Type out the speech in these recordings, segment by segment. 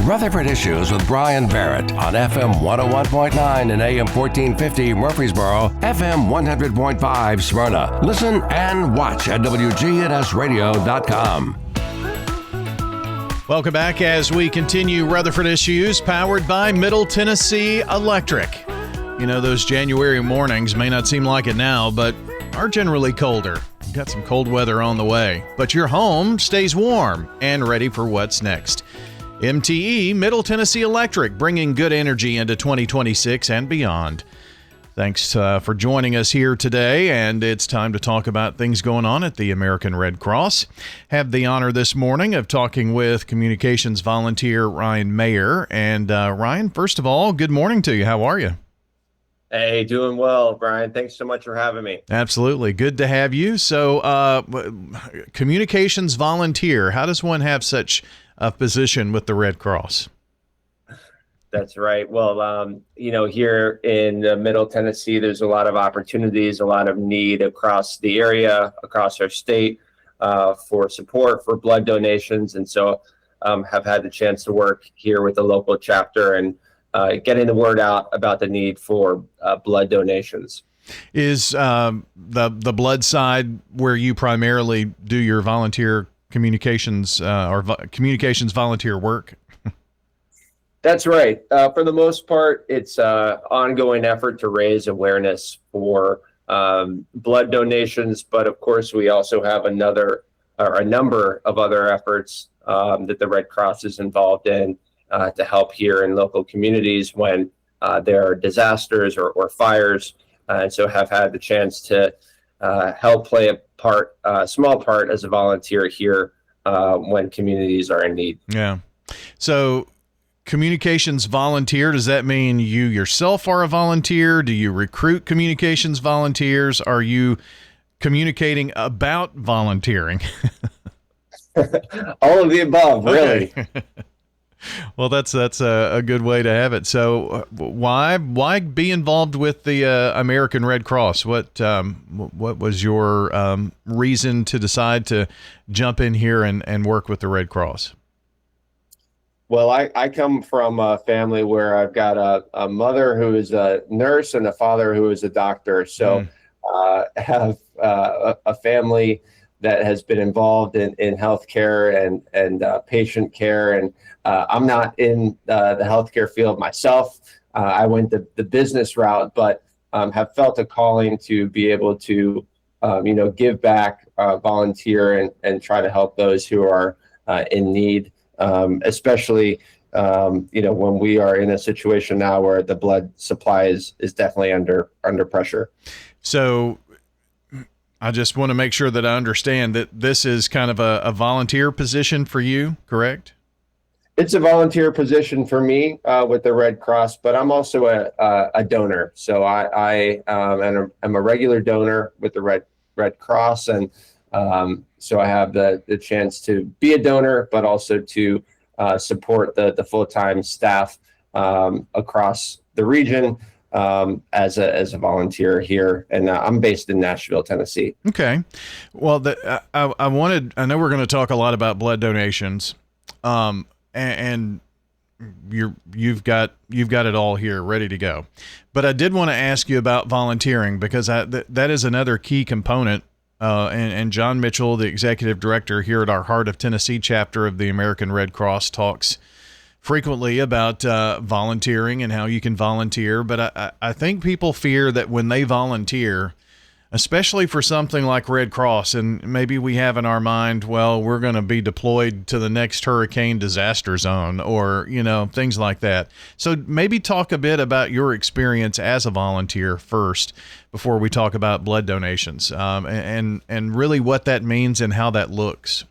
Rutherford Issues with Bryan Barrett on FM 101.9 and AM 1450 Murfreesboro, FM 100.5 Smyrna. Listen and watch at WGNSradio.com. Welcome back as we continue Rutherford Issues, powered by Middle Tennessee Electric. You know, those January mornings may not seem like it now, but are generally colder. We've got some cold weather on the way, but your home stays warm and ready for what's next. MTE, Middle Tennessee Electric, bringing good energy into 2026 and beyond. Thanks for joining us here today, and it's time to talk about things going on at the American Red Cross. Have the honor this morning of talking with communications volunteer Ryan Meyer. And Ryan, first of all, good morning to you. How are you? Hey, doing well, Brian. Thanks so much for having me. Absolutely. Good to have you. So, communications volunteer, how does one have such a position with the Red Cross? That's right. Well, here in Middle Tennessee, there's a lot of opportunities, a lot of need across the area, across our state, for support for blood donations. And so have had the chance to work here with the local chapter and getting the word out about the need for blood donations. Is the blood side where you primarily do your volunteer communications communications volunteer work? That's right. For the most part, it's an ongoing effort to raise awareness for blood donations. But of course, we also have a number of other efforts that the Red Cross is involved in to help here in local communities when there are disasters or fires. And so have had the chance to help play a small part as a volunteer here when communities are in need. Yeah. So communications volunteer, does that mean you yourself are a volunteer? Do you recruit communications volunteers? Are you communicating about volunteering? All of the above, really. Okay. Well, that's a good way to have it. So why be involved with the American Red Cross? What was your reason to decide to jump in here and work with the Red Cross? Well, I come from a family where I've got a mother who is a nurse and a father who is a doctor. So have a family that has been involved in healthcare and patient care. And I'm not in the healthcare field myself. I went the business route, but have felt a calling to be able to, give back, volunteer, and try to help those who are in need. Especially, when we are in a situation now where the blood supply is definitely under pressure. So I just want to make sure that I understand that this is kind of a volunteer position for you, correct? It's a volunteer position for me with the Red Cross, but I'm also a donor. So I am a regular donor with the Red Cross, and so I have the chance to be a donor, but also to support the full-time staff across the region as a volunteer here. And I'm based in Nashville, Tennessee. Okay. Well, I know we're going to talk a lot about blood donations, and you've got it all here ready to go. But I did want to ask you about volunteering, because that is another key component. And John Mitchell, the executive director here at our Heart of Tennessee chapter of the American Red Cross, talks frequently about volunteering and how you can volunteer. But I think people fear that when they volunteer, especially for something like Red Cross, and maybe we have in our mind, well, we're going to be deployed to the next hurricane disaster zone, or, things like that. So maybe talk a bit about your experience as a volunteer first before we talk about blood donations, and really what that means and how that looks.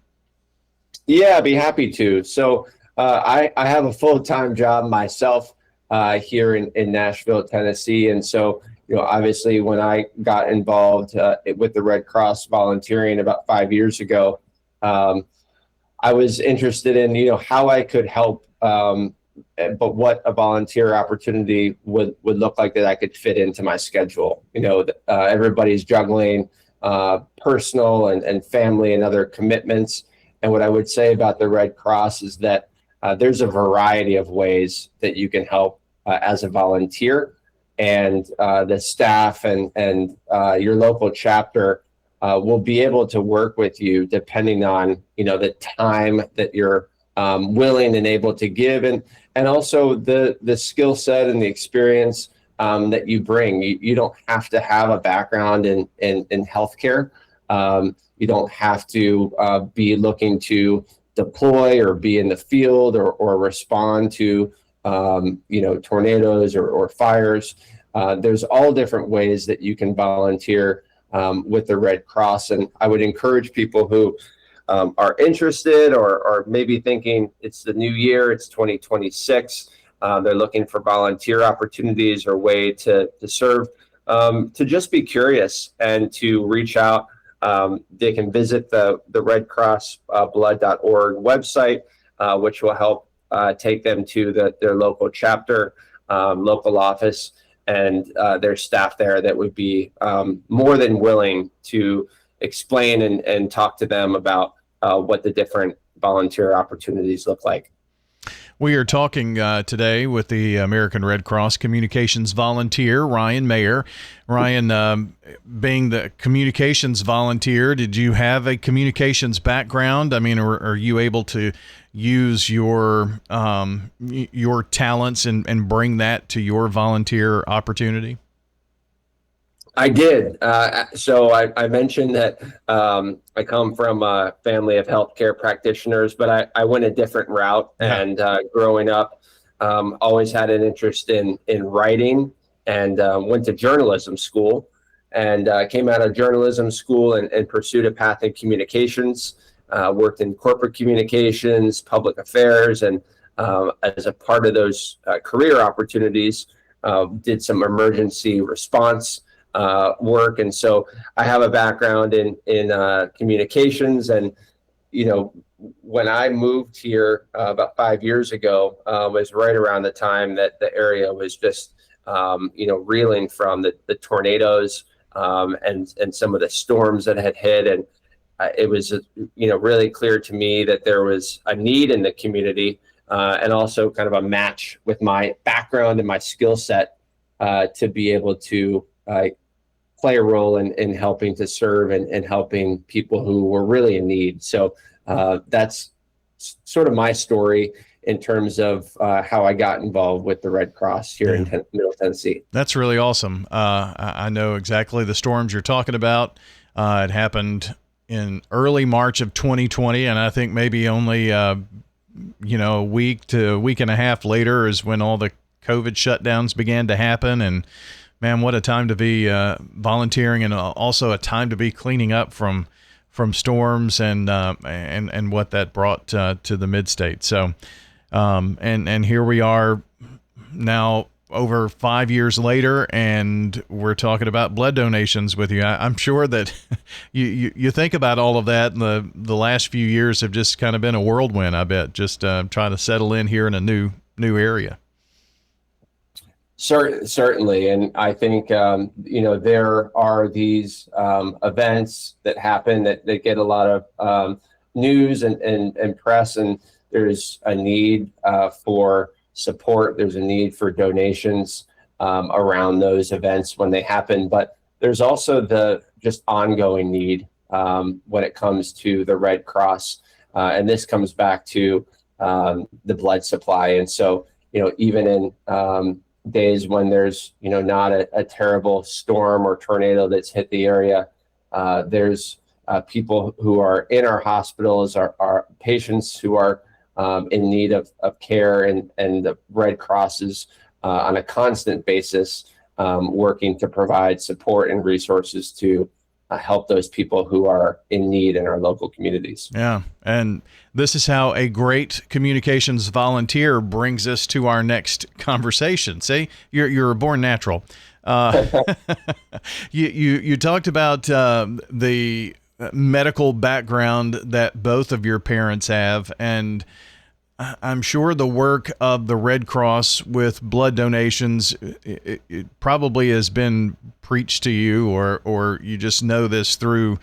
Yeah, I'd be happy to. So I have a full-time job myself here in Nashville, Tennessee. And so, obviously when I got involved with the Red Cross volunteering about 5 years ago, I was interested in, how I could help, but what a volunteer opportunity would look like that I could fit into my schedule. Everybody's juggling personal and family and other commitments. And what I would say about the Red Cross is that there's a variety of ways that you can help as a volunteer, and the staff and your local chapter will be able to work with you depending on the time that you're willing and able to give, and also the skill set and the experience that you bring. You don't have to have a background in healthcare. You don't have to be looking to deploy or be in the field or respond to tornadoes or fires. There's all different ways that you can volunteer with the Red Cross, and I would encourage people who are interested or maybe thinking it's the new year, it's 2026, they're looking for volunteer opportunities or way to serve, to just be curious and to reach out. They can visit the redcrossblood.org website, which will help take them to their local chapter, local office, and their staff there that would be more than willing to explain and talk to them about what the different volunteer opportunities look like. We are talking today with the American Red Cross communications volunteer, Ryan Meyer. Ryan, being the communications volunteer, did you have a communications background? I mean, are you able to use your talents and bring that to your volunteer opportunity? I did. So I mentioned that I come from a family of healthcare practitioners, but I went a different route. Yeah. And growing up, always had an interest in writing, and went to journalism school, and came out of journalism school and pursued a path in communications. Worked in corporate communications, public affairs, and as a part of those career opportunities, did some emergency response work. And so I have a background in communications. And, when I moved here about 5 years ago, was right around the time that the area was just, reeling from the tornadoes and some of the storms that had hit. And it was, really clear to me that there was a need in the community, and also kind of a match with my background and my skill set to be able to play a role in helping to serve and helping people who were really in need. So that's sort of my story in terms of how I got involved with the Red Cross here in Middle Tennessee. That's really awesome. I know exactly the storms you're talking about. It happened in early March of 2020, and I think maybe only a week to a week and a half later is when all the COVID shutdowns began to happen. And man, what a time to be volunteering, and also a time to be cleaning up from storms and what that brought to the mid-state. So, and here we are now over 5 years later, and we're talking about blood donations with you. I'm sure that you think about all of that, and the last few years have just kind of been a whirlwind, I bet, just trying to settle in here in a new area. Certainly. And I think, there are these events that happen that get a lot of news and press, and there's a need for support. There's a need for donations around those events when they happen. But there's also the just ongoing need when it comes to the Red Cross. And this comes back to the blood supply. And so, even in days when there's not a terrible storm or tornado that's hit the area, there's people who are in our hospitals, our patients who are in need of care, and the Red Cross is on a constant basis working to provide support and resources to help those people who are in need in our local communities. Yeah, and this is how a great communications volunteer brings us to our next conversation. See, you're a born natural. You talked about the medical background that both of your parents have, and I'm sure the work of the Red Cross with blood donations, it probably has been preached to you, or you just know this through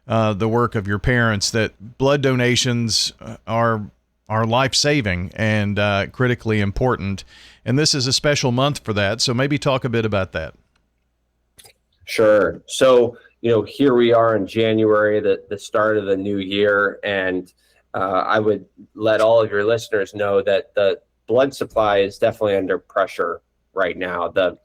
the work of your parents, that blood donations are are life-saving and critically important. And this is a special month for that. So maybe talk a bit about that. Sure. So, here we are in January, the start of the new year, and I would let all of your listeners know that the blood supply is definitely under pressure right now. The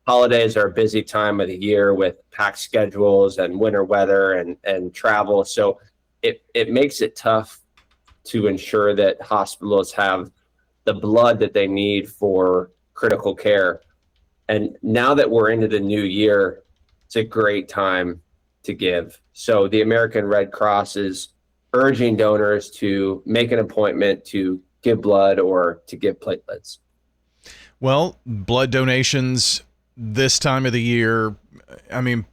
holidays are a busy time of the year with packed schedules and winter weather and travel. So it makes it tough to ensure that hospitals have the blood that they need for critical care. And now that we're into the new year, it's a great time to give. So the American Red Cross is urging donors to make an appointment to give blood or to give platelets. Well, blood donations this time of the year, I mean,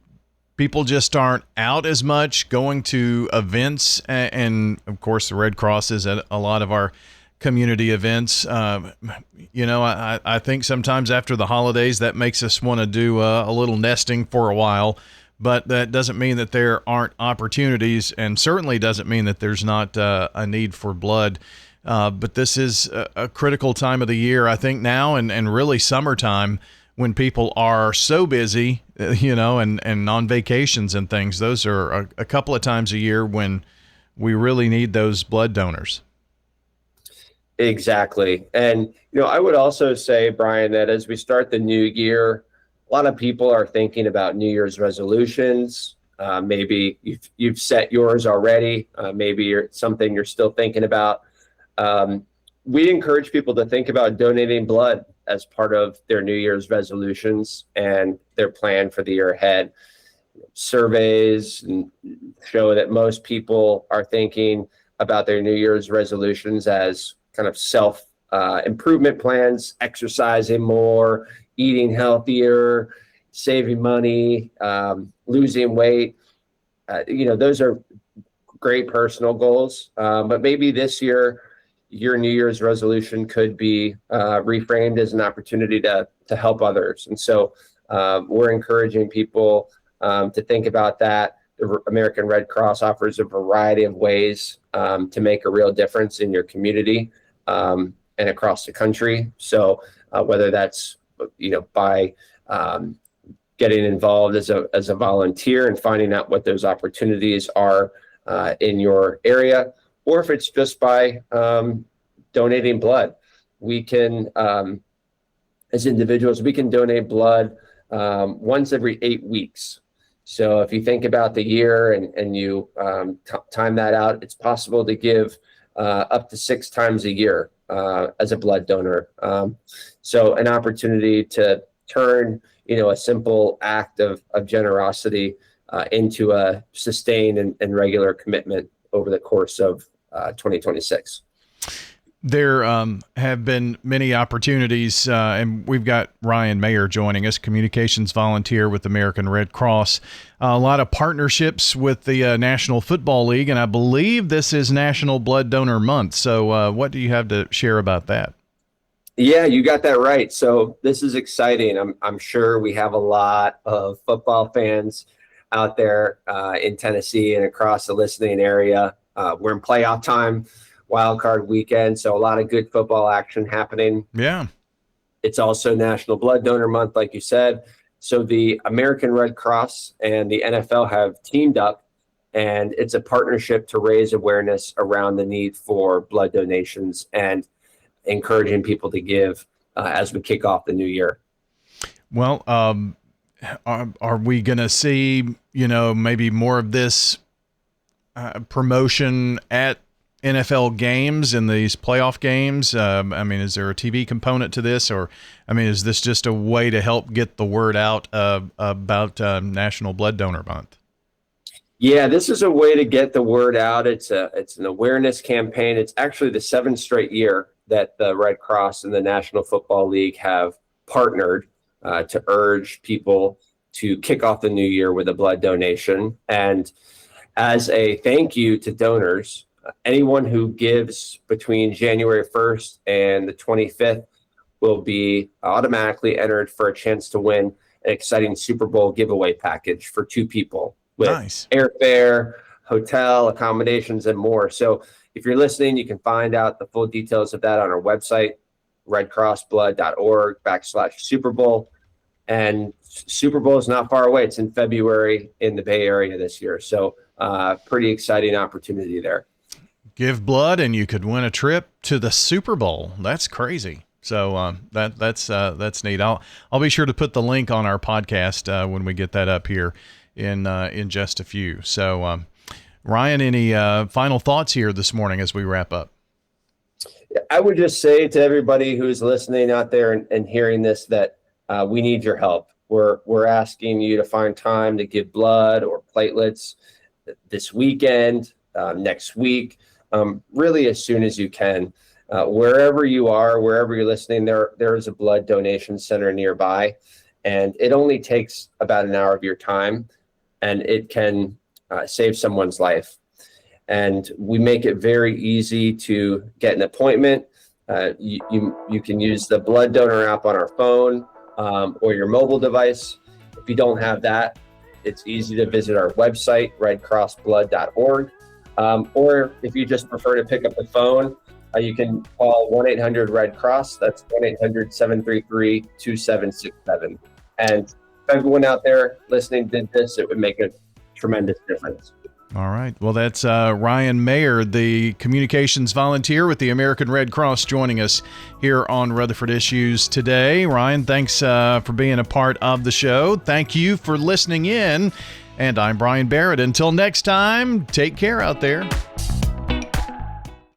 people just aren't out as much going to events. And of course, the Red Cross is at a lot of our community events. I think sometimes after the holidays, that makes us want to do a little nesting for a while. But that doesn't mean that there aren't opportunities, and certainly doesn't mean that there's not a need for blood. But this is a critical time of the year, I think, now, and really summertime, when people are so busy, and on vacations and things. Those are a couple of times a year when we really need those blood donors. Exactly. And, I would also say, Brian, that as we start the new year, a lot of people are thinking about New Year's resolutions. Maybe you've set yours already. Maybe something you're still thinking about. We encourage people to think about donating blood as part of their New Year's resolutions and their plan for the year ahead. Surveys show that most people are thinking about their New Year's resolutions as kind of self improvement plans, exercising more, eating healthier, saving money, losing weight. Those are great personal goals. But maybe this year, your New Year's resolution could be reframed as an opportunity to help others. And so we're encouraging people to think about that. The American Red Cross offers a variety of ways to make a real difference in your community and across the country. So whether that's by getting involved as a volunteer and finding out what those opportunities are in your area, or if it's just by donating blood. We can, as individuals, we can donate blood once every 8 weeks. So if you think about the year and you time that out, it's possible to give up to 6 times a year as a blood donor. So an opportunity to turn, a simple act of generosity into a sustained and regular commitment over the course of 2026. There have been many opportunities, and we've got Ryan Meyer joining us, communications volunteer with the American Red Cross. A lot of partnerships with the National Football League, and I believe this is National Blood Donor Month. So what do you have to share about that? Yeah, you got that right. So this is exciting. I'm sure we have a lot of football fans out there in Tennessee and across the listening area. We're in playoff time. Wild card weekend, so a lot of good football action happening. Yeah. It's also National Blood Donor Month, like you said. So the American Red Cross and the NFL have teamed up, and it's a partnership to raise awareness around the need for blood donations and encouraging people to give as we kick off the new year. Well, are we going to see, maybe more of this promotion at NFL games and these playoff games? Is there a TV component to this, or is this just a way to help get the word out about National Blood Donor Month? Yeah, this is a way to get the word out. It's an awareness campaign. It's actually the 7th straight year that the Red Cross and the National Football League have partnered to urge people to kick off the new year with a blood donation. And as a thank you to donors, anyone who gives between January 1st and the 25th will be automatically entered for a chance to win an exciting Super Bowl giveaway package for 2 people with Nice. airfare, hotel, accommodations, and more. So if you're listening, you can find out the full details of that on our website, redcrossblood.org/Super Bowl. And Super Bowl is not far away. It's in February in the Bay Area this year. So pretty exciting opportunity there. Give blood and you could win a trip to the Super Bowl. That's crazy. So that's neat. I'll be sure to put the link on our podcast when we get that up here in just a few. So Ryan, any final thoughts here this morning as we wrap up? I would just say to everybody who's listening out there and hearing this that we need your help. We're asking you to find time to give blood or platelets this weekend, next week, really as soon as you can. Wherever you are, wherever you're listening, there is a blood donation center nearby, and it only takes about an hour of your time, and it can save someone's life. And we make it very easy to get an appointment. You can use the blood donor app on our phone or your mobile device. If you don't have that, it's easy to visit our website, redcrossblood.org. Or if you just prefer to pick up the phone, you can call 1-800-RED-CROSS. That's 1-800-733-2767. And if everyone out there listening did this, it would make a tremendous difference. All right. Well, that's Ryan Meyer, the communications volunteer with the American Red Cross, joining us here on Rutherford Issues today. Ryan, thanks for being a part of the show. Thank you for listening in. And I'm Bryan Barrett. Until next time, take care out there.